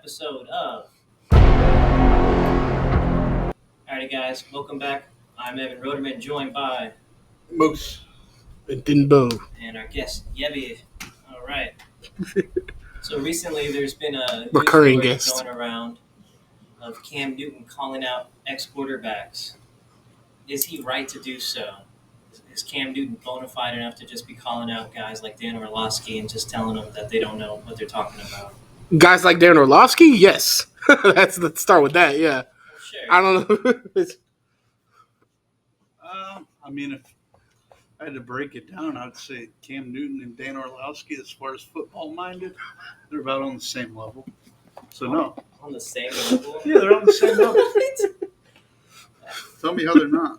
episode of. Alrighty, guys, welcome back. I'm Evan Roderman, joined by Moose. It didn't bow. and our guest Yevi. All right. So recently, there's been a Recurring news guest. story going around of Cam Newton calling out ex-quarterbacks. Is he right to do so? Is Cam Newton bona fide enough to just be calling out guys like Dan Orlovsky and just telling them that they don't know what they're talking about? Guys like Darren Orlovsky, yes. Let's start with that. Yeah, Oh, sure. I don't know. If I had to break it down, I'd say Cam Newton and Dan Orlovsky, as far as football minded, they're about on the same level. So no, On the same level? yeah, they're on the same level. Tell me how they're not.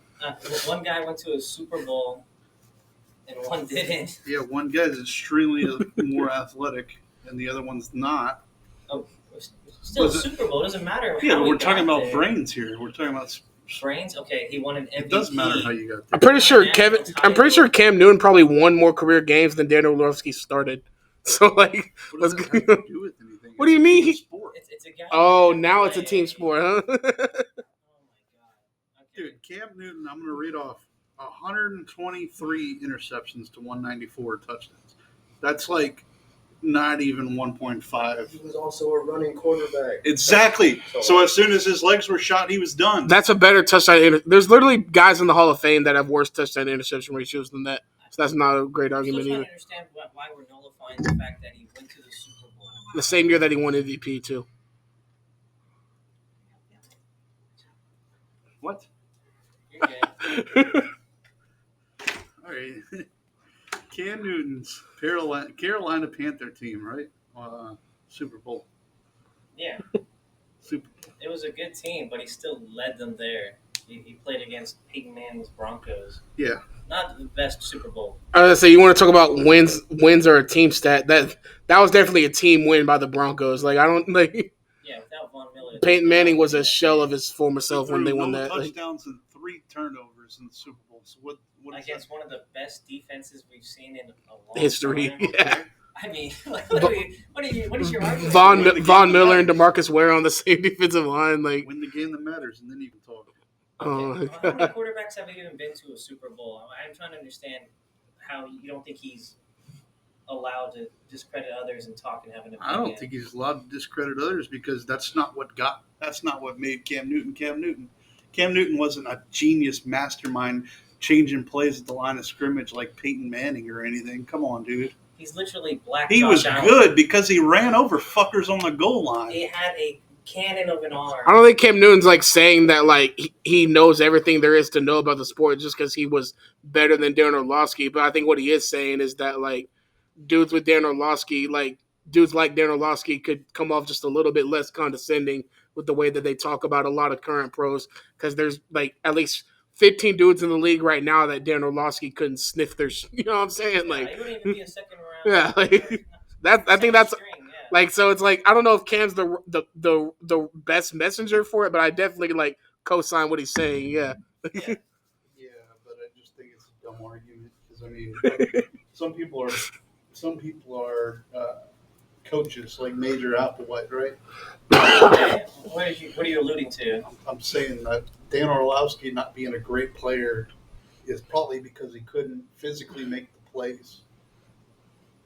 One guy went to a Super Bowl and one didn't. Yeah, one guy's extremely more athletic, and the other one's not. Oh, still Was it- Super Bowl. Doesn't matter. Yeah, how but he we're talking got about there. brains here. We're talking about. Brains. Okay, he won an MVP. It doesn't matter how you got I'm there. pretty sure Cam Newton probably won more career games than Darren Orlovsky started. So like, What let's does go. that have to do with anything? What do you mean? It's a sport. It's a guy. Oh, that now can it's a play. team sport, huh? Oh my god. Okay. Dude, Cam Newton, I'm going to read off 123 interceptions to 194 touchdowns. That's like not even 1.5. He was also a running quarterback. Exactly. So as soon as his legs were shot, he was done. That's a better touchdown. There's literally guys in the Hall of Fame that have worse touchdown interception ratios than that. So that's not a great I'm still argument trying either. to understand why we're nullifying the fact that he went to the Super Bowl. The same year that he won MVP too. What? You're good. All right. Cam Newton's Carolina Panther team, right? Super Bowl. Yeah, Super. it was a good team, but he still led them there. He played against Peyton Manning's Broncos. Yeah. Not the best Super Bowl. I was gonna say, you want to talk about wins are a team stat. That was definitely a team win by the Broncos. Like I don't like Yeah, without Von Miller. Peyton Manning was a shell of his former self when they won no that. Like, touchdowns and 3 turnovers in the Super Bowl. So what is Against one of the best defenses we've seen in a long history. time. Yeah. I mean, what is your argument? Von Miller and DeMarcus Ware on the same defensive line. that? Like, Win the game that matters, and then you can talk. oh my Okay. How many God. quarterbacks have even been to a Super Bowl? I'm trying to understand how you don't think he's allowed to discredit others and talk and have an opinion. I don't think he's allowed to discredit others because that's not what made Cam Newton Cam Newton. Cam Newton wasn't a genius mastermind changing plays at the line of scrimmage like Peyton Manning or anything. Come on, dude. He's literally black. He Josh was Allen. good because he ran over fuckers on the goal line. He had a cannon of an arm. I don't think Cam Newton's like saying that like he knows everything there is to know about the sport just because he was better than Darren Orlovsky. But I think what he is saying is that like dudes like Darren Orlovsky could come off just a little bit less condescending with the way that they talk about a lot of current pros, because there's like at least 15 dudes in the league right now that Darren Orlovsky couldn't sniff their you know what I'm saying? Like, he wouldn't even be a second round. yeah, like that. I think that's string, yeah. like, so it's like I don't know if Cam's the best messenger for it, but I definitely like co-sign what he's saying. Yeah. Yeah, but I just think it's a dumb argument because I mean, some people are coaches like Major Applewhite, right? Okay. What are you alluding to? I'm saying that Dan Orlovsky not being a great player is probably because he couldn't physically make the plays.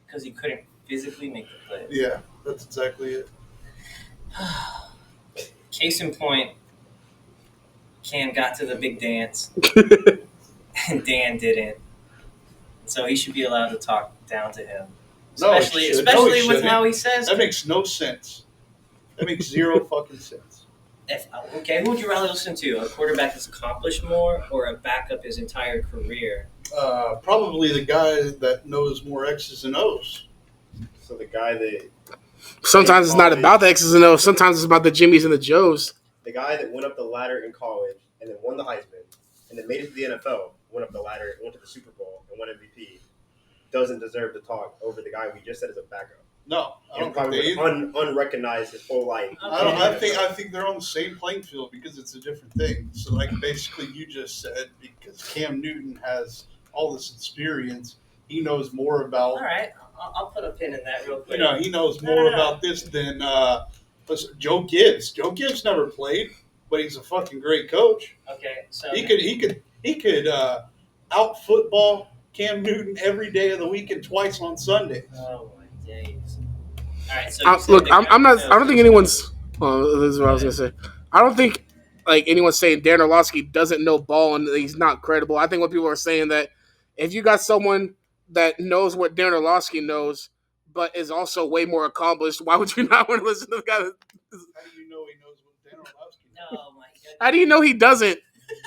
Because he couldn't physically make the plays. Yeah, that's exactly it. Case in point, Cam got to the big dance, and Dan didn't. So he should be allowed to talk down to him. No, he Especially shouldn't. No, he with shouldn't. how he says. That makes no sense. That makes zero fucking sense. Okay, who would you rather listen to? A quarterback that's accomplished more or a backup his entire career? Probably the guy that knows more X's and O's. So the guy that Sometimes it's not about the X's and O's. Sometimes it's about the Jimmies and the Joes. went up the ladder in college and then won the Heisman and then made it to the NFL, went up the ladder, went to the Super Bowl, and won MVP, doesn't deserve to talk over the guy we just said is a backup. No, I don't think Probably they would unrecognized his whole life. I think they're on the same playing field because it's a different thing. So like basically you just said because Cam Newton has all this experience, he knows more about All right, I'll put a pin in that real quick. he knows more about this than Listen, Joe Gibbs. Joe Gibbs never played, but he's a fucking great coach. Okay, so He could out football Cam Newton every day of the week and twice on Sundays. Oh my days! All right, so you said Look, the I'm not. guy- I don't think anyone's. Well, this is what I was gonna say. I don't think like anyone's saying Dan Orlovsky doesn't know ball and he's not credible. I think what people are saying that if you got someone that knows what Dan Orlovsky knows, but is also way more accomplished, why would you not want to listen to the guy? How do you know he knows what Dan Orlovsky knows? Oh my goodness! How do you know he doesn't?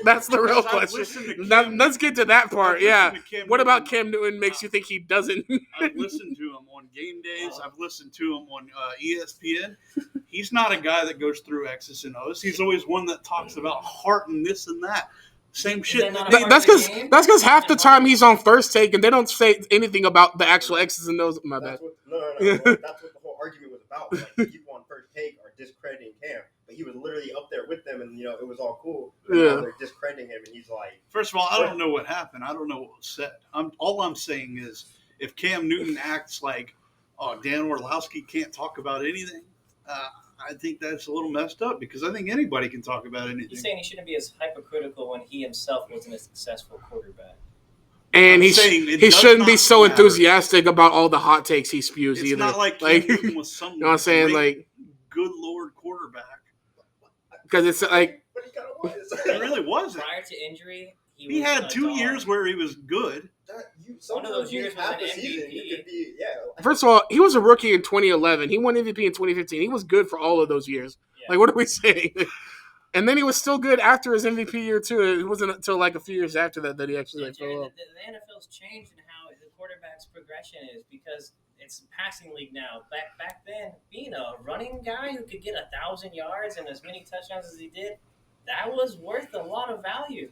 That's the real Because I've listened to question. Cam- Let's get to that part. I've Yeah. listened to Cam What about Newton. Cam Newton makes you think he doesn't? I've listened to him on game days. I've listened to him on ESPN. He's not a guy that goes through X's and O's. He's always one that talks about heart and this and that. Same Is shit. that not a part That's of the because game? that's because half the time he's on first take and they don't say anything about the actual X's and O's. My bad. That's what, no. That's what the whole argument was about. Like, people on first take are discrediting Cam, but he was literally up there with them, and it was all cool. And now they're discrediting him, and he's like, First of all, I don't know what happened. I don't know what was said. All I'm saying is, if Cam Newton acts like, oh, Dan Orlovsky can't talk about anything, I think that's a little messed up because I think anybody can talk about anything. He's saying he shouldn't be as hypercritical when he himself wasn't a successful quarterback. And I'm saying it he does shouldn't be not so matter. enthusiastic about all the hot takes he spews It's either. not like Cam Newton was some you know what I'm saying? great, Like, good Lord quarterback. because it's like, but he kind of was. It really wasn't. Prior to injury, He was had a 2 dog. years where he was good. One of those years was half an the season, MVP. you could be, first of all, he was a rookie in 2011. He won MVP in 2015. He was good for all of those years. Yeah. Like, what are we saying? And then he was still good after his MVP year too. It wasn't until like a few years after that he actually like, Jerry, fell off. the NFL's changed in how the quarterback's progression is because it's a passing league now. Back then, being a running guy who could get 1,000 yards and as many touchdowns as he did, that was worth a lot of value.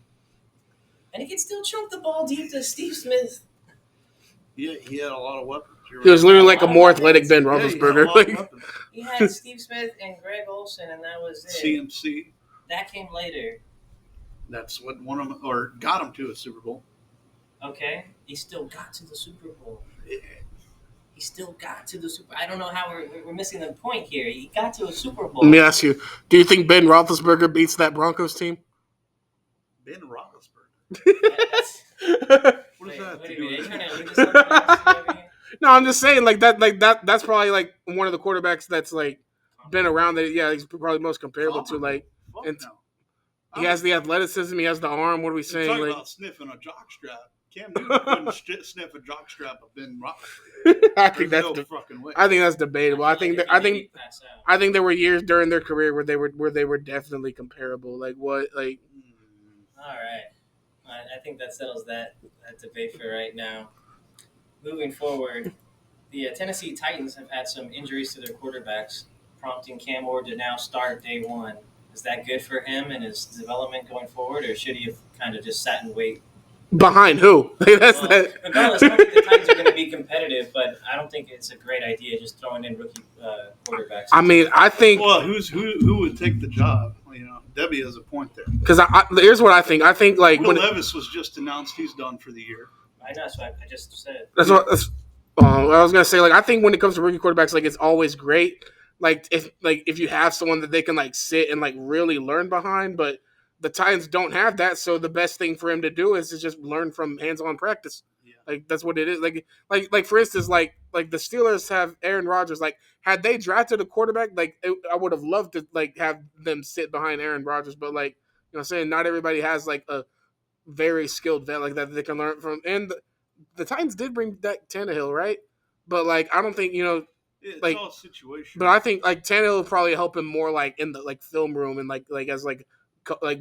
And he could still choke the ball deep to Steve Smith. Yeah, he had a lot of weapons. He was literally like a more athletic Ben Yeah, he had a Roethlisberger. lot of Like, weapons. He had Steve Smith and Greg Olsen, and that was it. CMC. That came later. That's what won him or got him to a Super Bowl. Okay, he still got to the Super Bowl. Yeah. He still got to the Super. I don't know how we're missing the point here. He got to a Super Bowl. let me ask you: do you think Ben Roethlisberger beats that Broncos team? Ben Roethlisberger. That's- What does wait, that have wait to a do minute, with are you it? trying to lead us something else over here? No, I'm just saying that's probably like one of the quarterbacks that's like been around that. Yeah, he's probably most comparable to like. Fuck and- no. He has the athleticism. He has the arm. What are we You're saying? talking Like, about sniffing a jockstrap. Cam Newton couldn't sniff a jockstrap of Ben Roethlisberger. I think There's that's no fucking way. I think that's debatable. I think feel that like if you maybe pass out. I think there were years during their career where they were definitely comparable. Like what? Like All right. I think that settles that debate for right now. Moving forward, the Tennessee Titans have had some injuries to their quarterbacks, prompting Cam Ward to now start day one. Is that good for him and his development going forward, or should he have kind of just sat and wait? behind who? Like, that's Well, that. regardless, I don't think the Titans are going to be competitive, but I don't think it's a great idea just throwing in rookie quarterbacks. I mean, I think Well, who would take the job? You know, Debbie has a point there. because here's what I think. I think like Will when Levis was just announced he's done for the year. I know, so I just said. that's what I was gonna say. Like I think when it comes to rookie quarterbacks, like it's always great. Like if you have someone that they can like sit and like really learn behind, but the Titans don't have that. So the best thing for him to do is to just learn from hands-on practice. Yeah. Like that's what it is. Like for instance, like the Steelers have Aaron Rodgers. Like had they drafted a quarterback, I would have loved to like have them sit behind Aaron Rodgers. But like you know, what I'm saying not everybody has like a very skilled vet like that they can learn from. And the Titans did bring back Tannehill, right? But like I don't think It's like- all situational. but I think like Tannehill will probably help him more like in the like film room and like as like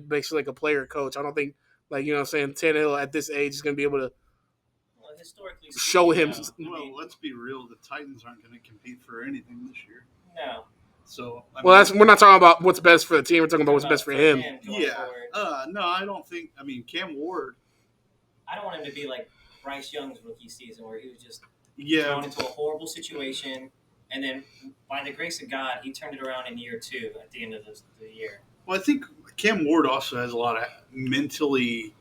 basically like a player coach. I don't think like you know what I'm saying Tannehill at this age is gonna be able to Well, historically show him. speaking, well, let's be real. The Titans aren't going to compete for anything this year. no. So Well, we're not talking about what's best for the team. We're talking about what's best for him. going yeah. forward. No, I don't think. I mean, Cam Ward. I don't want him to be like Bryce Young's rookie season where he was just Yeah, thrown into a horrible situation, and then by the grace of God, he turned it around in year 2 at the end of the year. well, I think Cam Ward also has a lot of mentally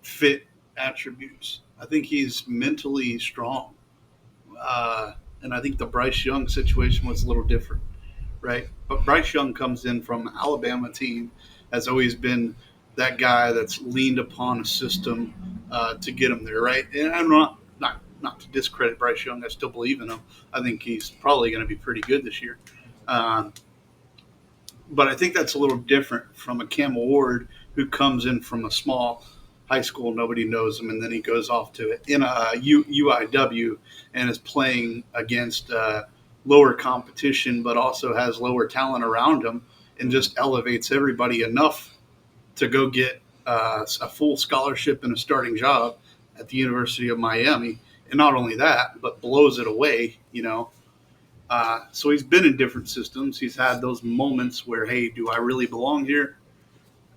fit attributes. I think he's mentally strong, and I think the Bryce Young situation was a little different, right? But Bryce Young comes in from an Alabama team, has always been that guy that's leaned upon a system to get him there, right? And I'm not to discredit Bryce Young. I still believe in him. I think he's probably going to be pretty good this year. But I think that's a little different from a Cam Ward who comes in from a small high school, nobody knows him, and then he goes off to it in a UIW and is playing against lower competition, but also has lower talent around him, and just elevates everybody enough to go get a full scholarship and a starting job at the University of Miami. And not only that, but blows it away, So he's been in different systems. He's had those moments where, hey, do I really belong here?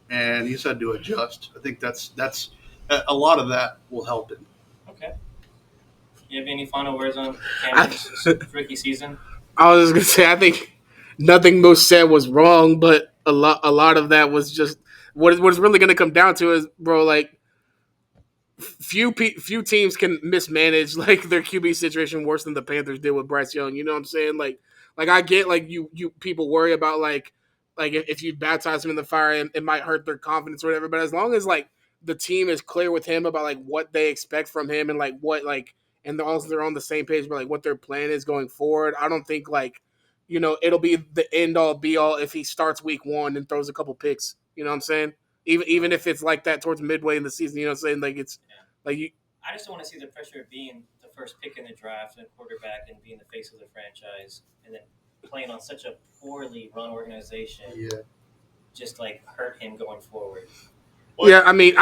And he's had to adjust. I think that's a lot of that will help him. Okay. You have any final words on Cam's rookie season? I was just gonna say, I think nothing Moose said was wrong, but a lot of that was just what it's really gonna come down to is, bro, like few teams can mismanage like their QB situation worse than the Panthers did with Bryce Young. You know what I'm saying? Like I get like you people worry about like if you baptize him in the fire, it might hurt their confidence or whatever. But as long as like the team is clear with him about like what they expect from him and like what like and they're on the same page about like what their plan is going forward, I don't think like it'll be the end all be all if he starts week 1 and throws a couple picks. You know what I'm saying? Even if it's like that towards midway in the season, you know what I'm saying? Like it's like you. I just don't want to see the pressure of being the first pick in the draft and quarterback and being the face of the franchise and then playing on such a poorly run organization. Yeah. Just like hurt him going forward. Yeah, I mean,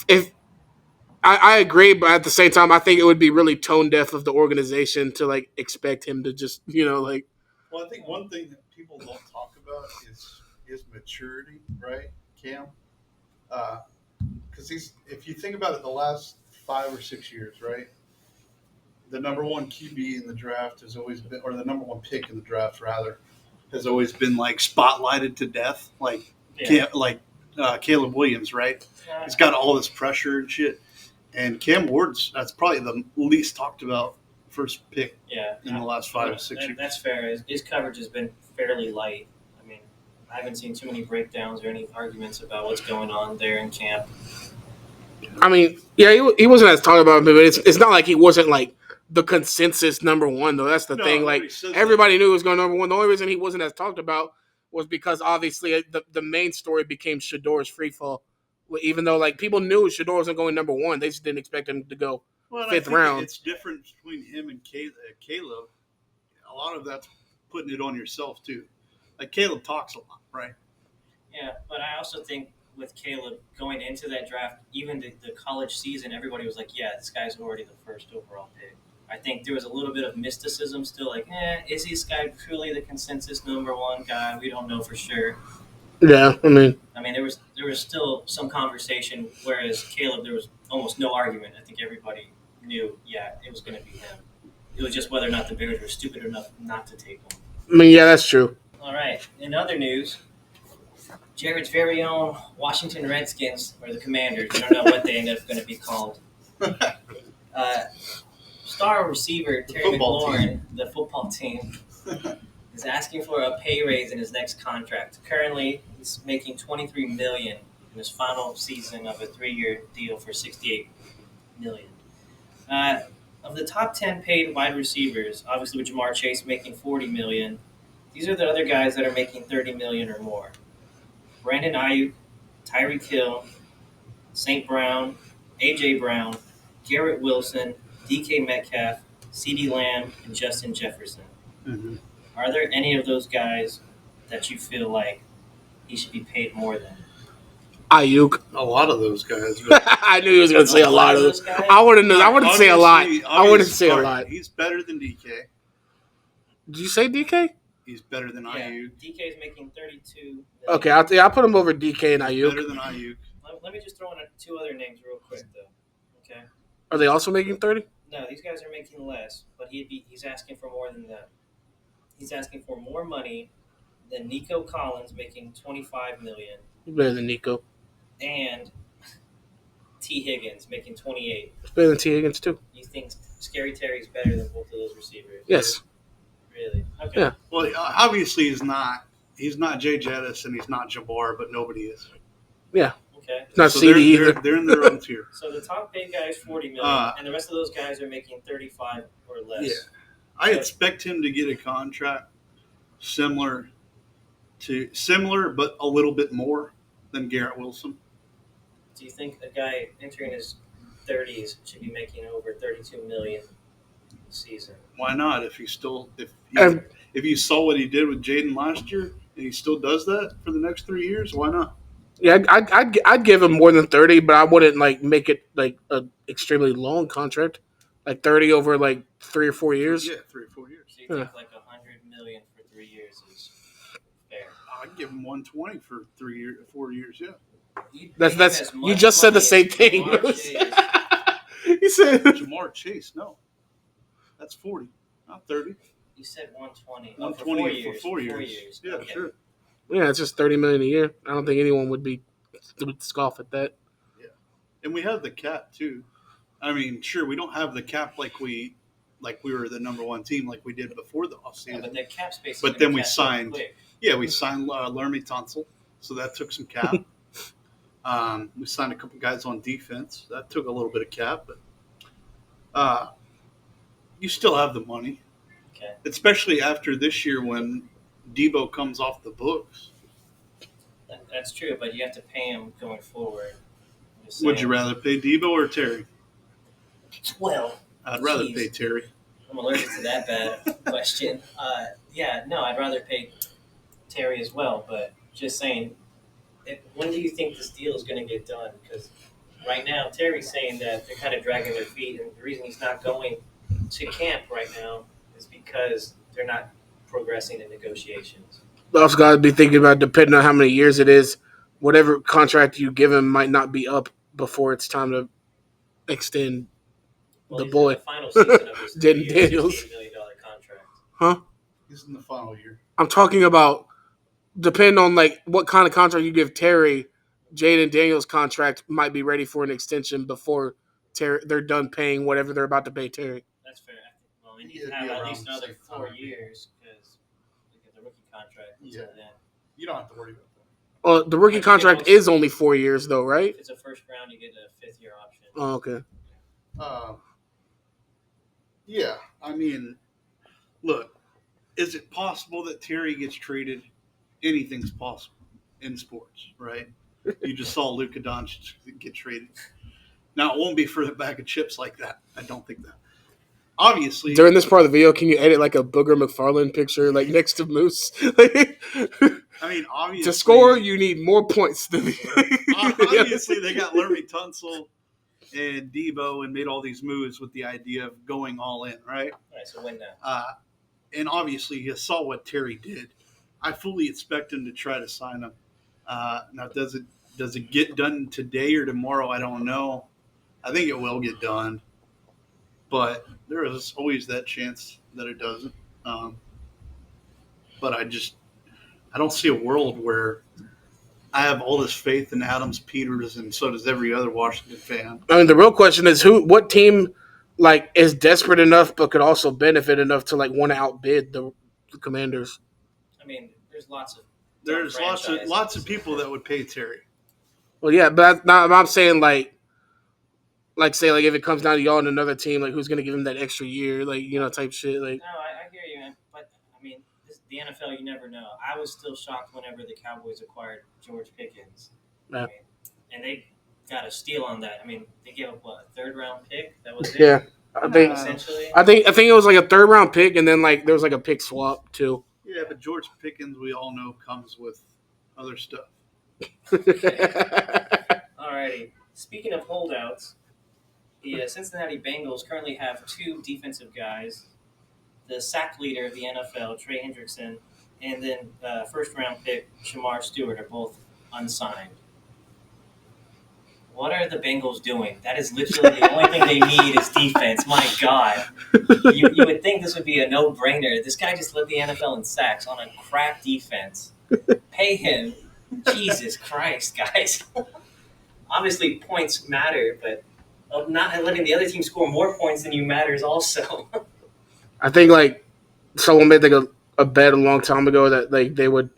if I agree, but at the same time, I think it would be really tone deaf of the organization to like expect him to just like. Well, I think one thing that people don't talk about is maturity, right, Cam? Because if you think about it, the last 5 or 6 years, right, the number one QB in the draft has always been, or the number one pick in the draft rather, has always been like spotlighted to death, like Caleb Williams, right? He's got all this pressure and shit. And Cam Ward's that's probably the least talked about first pick in the last 5 or 6 years. That's fair. His coverage has been fairly light. I mean, I haven't seen too many breakdowns or any arguments about what's going on there in camp. I mean, yeah, he wasn't as talked about, but it's not like he wasn't like the consensus number one though. That's the thing. Like everybody knew he was going number one. The only reason he wasn't as talked about was because obviously the main story became Shador's free fall. Even though like people knew Shador wasn't going number one, they just didn't expect him to go fifth round. It's different between him and Caleb. A lot of that's putting it on yourself too. Like Caleb talks a lot, right? Yeah, but I also think with Caleb going into that draft, even the college season, everybody was like, yeah, this guy's already the first overall pick. I think there was a little bit of mysticism still, like, is this guy truly the consensus number one guy? We don't know for sure. Yeah, I mean, there was still some conversation, whereas Caleb, there was almost no argument. I think everybody knew, it was going to be him. It was just whether or not the Bears were stupid enough not to take him. I mean, yeah, that's true. All right. In other news, Jared's very own Washington Redskins, or the Commanders, I don't know what they end up going to be called. Star receiver Terry McLaurin, the football team, is asking for a pay raise in his next contract. Currently, he's making $23 million in his final season of a 3-year deal for $68 million. Of the top 10 paid wide receivers, obviously with Jamar Chase making $40 million, these are the other guys that are making $30 million or more. Brandon Ayuk, Tyreek Hill, St. Brown, A.J. Brown, Garrett Wilson, DK Metcalf, CeeDee Lamb, and Justin Jefferson. Mm-hmm. Are there any of those guys that you feel like he should be paid more than? Ayuk. A lot of those guys. I knew he was going to say a lot of those guys. I wouldn't say a lot. I wouldn't say a lot. He's better than DK. Did you say DK? He's better than Ayuk. DK is making $32 million. Okay, I'll put him over DK and Ayuk. Better than Ayuk. Let me just throw in 2 other names real quick, though. Okay. Are they also making 30? No, these guys are making less, but he's asking for more than that. He's asking for more money than Nico Collins, making $25 million. Better than Nico. And T. Higgins, making $28. Better than T. Higgins too. You think Scary Terry's better than both of those receivers? Yes. Really? Okay. Yeah. Well, obviously he's not. He's not Jay Jettis and he's not Jabbar, but nobody is. Yeah. Okay. Not So CD they're, either. they're in their own tier. So the top paid guy is $40 million, and the rest of those guys are making 35 or less. Yeah. I expect him to get a contract similar, but a little bit more than Garrett Wilson. Do you think a guy entering his 30s should be making over $32 million a season? Why not? If And- you saw what he did with Jaden last year, and he still does that for the next 3 years, why not? Yeah, I'd give him more than 30, but I wouldn't like make it like a extremely long contract, like 30 over like 3 or 4 years. Yeah, 3 or 4 years. So you think like $100 million for 3 years is fair? I'd give him 120 for 4 years. Yeah. You'd That's pay him as you much just said the money same as thing. Jamar Chase. He said Jamar Chase, no, that's 40, not 30. You said 120. 120 for 4 years. Yeah, Okay. sure. Yeah, it's just $30 million a year. I don't think anyone would scoff at that. And we have the cap too. I mean, sure, we don't have the cap like we were the number one team like we did before the Yeah, offseason. but that cap space. But is then gonna we catch up signed- quick. Yeah, we signed Lermy Tunsil, so that took some cap. We signed a couple guys on defense. That took a little bit of cap, but you still have the money, Okay. especially after this year when Debo comes off the books. That's true, but you have to pay him going forward. I'm just Would saying. you rather pay Debo or Terry? Well, I'd rather Jeez. pay Terry. I'm allergic to that bad question. No, I'd rather pay Terry as well, but just saying, when do you think this deal is going to get done? Because right now, Terry's saying that they're kind of dragging their feet, and the reason he's not going to camp right now is because they're not progressing in negotiations. Also, got to be thinking about depending on how many years it is. Whatever contract you give him might not be up before it's time to extend. Well, The he's boy. in the final season of his Jaden Daniels. $68 million contract. He's in the final year. I'm talking about depending on like what kind of contract you give Terry. Jaden Daniels' contract might be ready for an extension before they're done paying whatever they're about to pay Terry. That's fair. Well, I mean, you Yeah, have yeah, at around least the another same 4 time. years because you get the rookie contract until Yeah. then. You don't have to worry about that. Well, the rookie I think contract it also- is only 4 years, though, right? If it's a first round, you get a 5th-year option. Oh, okay. Yeah, I mean, look, is it possible that Terry gets traded? Anything's possible in sports, right? You just saw Luka Doncic get traded. Now, it won't be for the bag of chips like that. I don't think that. Obviously, During this part of the video, can you edit like a Booger McFarlane picture like next to Moose? I mean, obviously, To score, you need more points than obviously they got Lermy Tunsil and Debo and made all these moves with the idea of going all in, right? All right, so when now? And obviously, you saw what Terry did. I fully expect him to try to sign him. Now, does it get done today or tomorrow? I don't know. I think it will get done, but there is always that chance that it doesn't. But I don't see a world where I have all this faith in Adams Peters, and so does every other Washington fan. I mean, the real question is what team like is desperate enough but could also benefit enough to like want to outbid the Commanders. I mean, there's lots of Lots of people that would pay Terry. Well, yeah, but I'm saying like say like if it comes down to y'all and another team, like who's gonna give him that extra year, like type shit. Like No, I hear you, man. But I mean, the NFL, you never know. I was still shocked whenever the Cowboys acquired George Pickens. Yeah. I mean, and they got a steal on that. I mean, they gave up what, a 3rd round pick? That was it. yeah, I think Essentially. I think it was like a 3rd round pick, and then like there was like a pick swap too. Yeah, but George Pickens, we all know, comes with other stuff. Alrighty. Speaking of holdouts, the Cincinnati Bengals currently have 2 defensive guys, the sack leader of the NFL, Trey Hendrickson, and then 1st-round pick Shamar Stewart are both unsigned. What are the Bengals doing? That is literally the only thing they need is defense. My God. You would think this would be a no-brainer. This guy just led the NFL in sacks on a crap defense. Pay him. Jesus Christ, guys. Obviously, points matter, but not letting the other team score more points than you matters also. I think like someone made like a bet a long time ago that like they would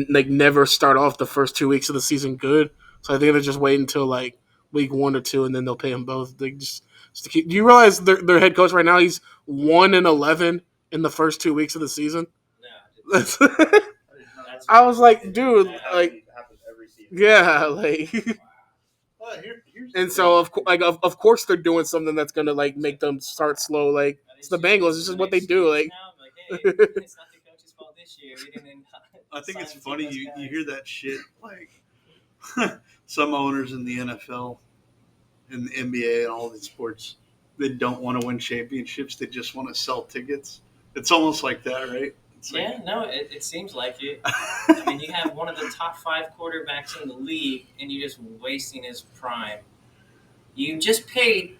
like never start off the first 2 weeks of the season good. So I think they're just waiting until like week 1 or 2, and then they'll pay them both. Like just to keep. Do you realize their head coach right now? He's 1-11 in the first 2 weeks of the season. No, That's, that's I was like, dude, That like, happens every season. yeah, like, Here's and so of course they're doing something that's gonna like make them start slow. Like it's the Bengals. It's just what they do. Like, hey, it's not the coach's fault this year. We didn't. I think it's sign funny those you guys. hear that shit like some owners in the NFL, in the NBA, and all these sports, they don't want to win championships. They just want to sell tickets. It's almost like that, right? It's like, Yeah, no, it seems like it. I mean, you have one of the top 5 quarterbacks in the league, and you're just wasting his prime. You just paid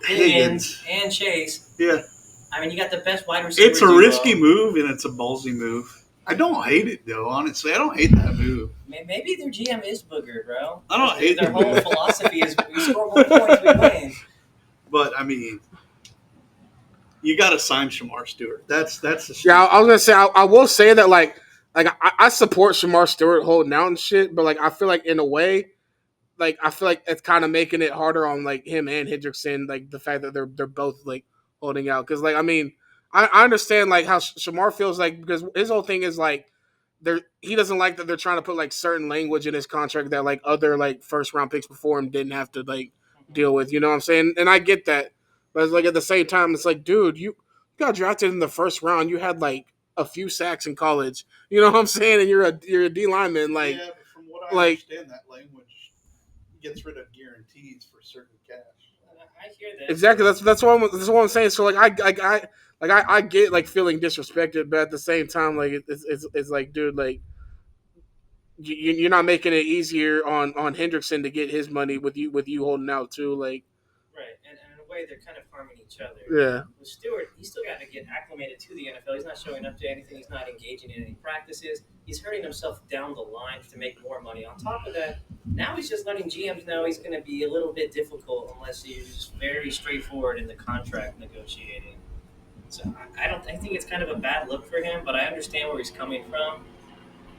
Higgins and Chase. Yeah, I mean, you got the best wide receiver. it's a duo. risky move and it's a ballsy move. I don't hate it though. Honestly, I don't hate that move. Maybe their GM is booger, bro. I don't hate their the whole move. philosophy is we score more points, we win. But I mean, you got to sign Shamar Stewart. That's the yeah, I was gonna say I will say that like I support Shamar Stewart holding out and shit, but like I feel like in a way, like I feel like it's kind of making it harder on like him and Hendrickson, like the fact that they're both like holding out. Because like I mean, I understand like how Shamar feels like because his whole thing is like he doesn't like that they're trying to put like certain language in his contract that like other like first round picks before him didn't have to like deal with. You know what I'm saying? And I get that, but it's like at the same time, it's like, dude, you got drafted in the first round. You had like a few sacks in college. You know what I'm saying? And you're a D lineman. Like, yeah, but from what I like- understand, that language gets rid of guarantees for certain cash. I hear that. exactly. That's what I'm saying. So like I get like feeling disrespected, but at the same time, like it's like, dude, like you're not making it easier on Hendrickson to get his money with you holding out too. Like, Right, and in a way, they're kind of harming each other. yeah, With Stewart, he's still got to get acclimated to the NFL. He's not showing up to anything. He's not engaging in any practices. He's hurting himself down the line to make more money. On top of that, now he's just letting GMs know he's going to be a little bit difficult unless he's very straightforward in the contract negotiating. So I think it's kind of a bad look for him, but I understand where he's coming from.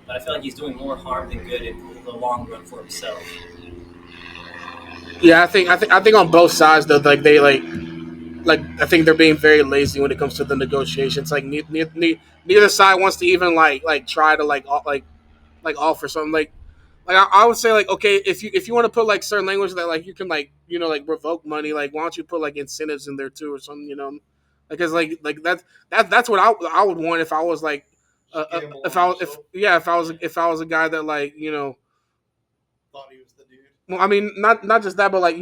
But I feel like he's doing more harm than good in the long run for himself. yeah. I think on both sides though, like they like I think they're being very lazy when it comes to the negotiations. Like neither side wants to even like try to like offer something like I would say like, okay, if you want to put like certain language that like you can like like revoke money, like why don't you put like incentives in there too or something, because like that's what I would want if I was like if I was a guy that like Thought he was the dude. well, I mean not just that, but like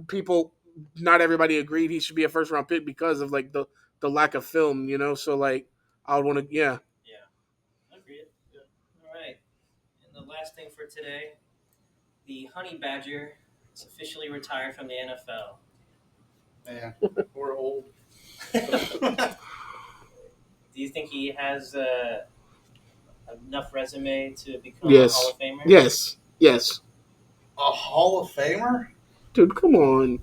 people, not everybody agreed he should be a first round pick because of like the lack of film, so like I would want to Yeah, agreed. Yeah. All right. And the last thing for today, the Honey Badger is officially retired from the NFL. Man, we're old. Do you think he has enough resume to become Yes. a Hall of Famer? yes A Hall of Famer? dude, come on.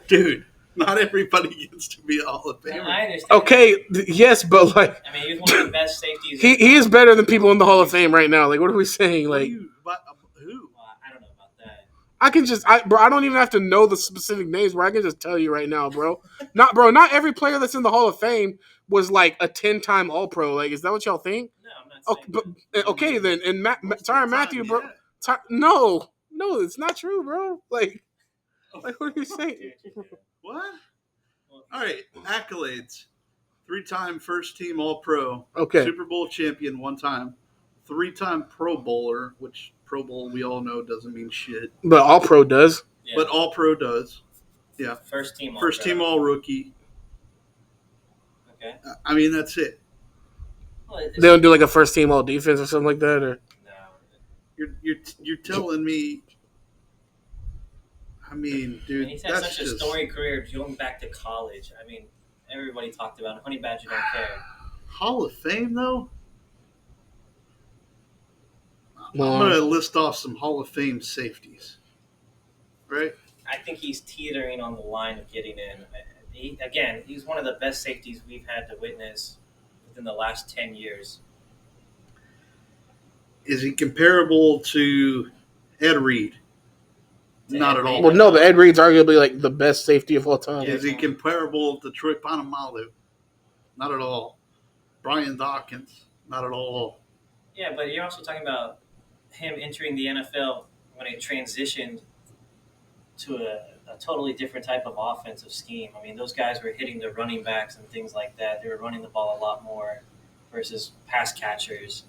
Dude, not everybody gets to be a Hall of No, Famer. I understand. Okay, yes, but like I mean, he was one of the best safeties. he is better than people in the Hall of Fame right now. Like, what are we saying? What do Like, you- but, who? Well, I don't know about that. I can just, I don't even have to know the specific names, bro. I can just tell you right now, bro. Not every player that's in the Hall of Fame was like a 10-time All-Pro. Like, is that what y'all think? No, I'm not Okay, saying but okay then. And Most of the Tyrann time, Mathieu, bro. yeah. No, it's not true, bro. Like what are you that. saying? What? Well, All right, accolades. 3-time first team All-Pro. Okay, Super Bowl champion 1 time. 3-time Pro Bowler, which Pro Bowl we all know doesn't mean shit. but All-Pro does. yeah. But All-Pro does. Yeah. First team. First team All-Rookie. Okay. I mean, that's it. Well, it's, They don't do like a first team All Defense or something like that, or no. You're telling me. I mean, dude, And he's had that's such a just storied career going back to college. I mean, everybody talked about it. Honey Badger don't care. Hall of Fame though. Well, I'm gonna list off some Hall of Fame safeties. Right? I think he's teetering on the line of getting in. He's one of the best safeties we've had to witness within the last 10 years. Is he comparable to Ed Reed? Not at all. Well, no, but Ed Reed's arguably like the best safety of all time. Is he comparable to Troy Polamalu? Not at all. Brian Dawkins? Not at all. Yeah, but you're also talking about him entering the NFL when it transitioned to a totally different type of offensive scheme. I mean, those guys were hitting the running backs and things like that. They were running the ball a lot more versus pass catchers.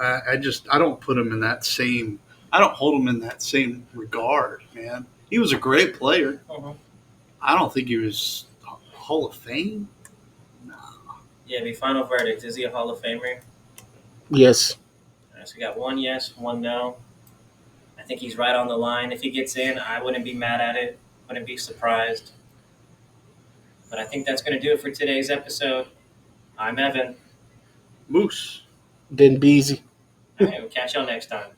I don't put him in that same. I don't hold him in that same regard, man. He was a great player. Uh-huh. I don't think he was Hall of Fame. No. Yeah, final verdict. Is he a Hall of Famer? Yes. All right, so we got one yes, one no. I think he's right on the line. If he gets in, I wouldn't be mad at it. Wouldn't be surprised. But I think that's going to do it for today's episode. I'm Evan. Moose. Then Beezy. All right, we'll catch y'all next time.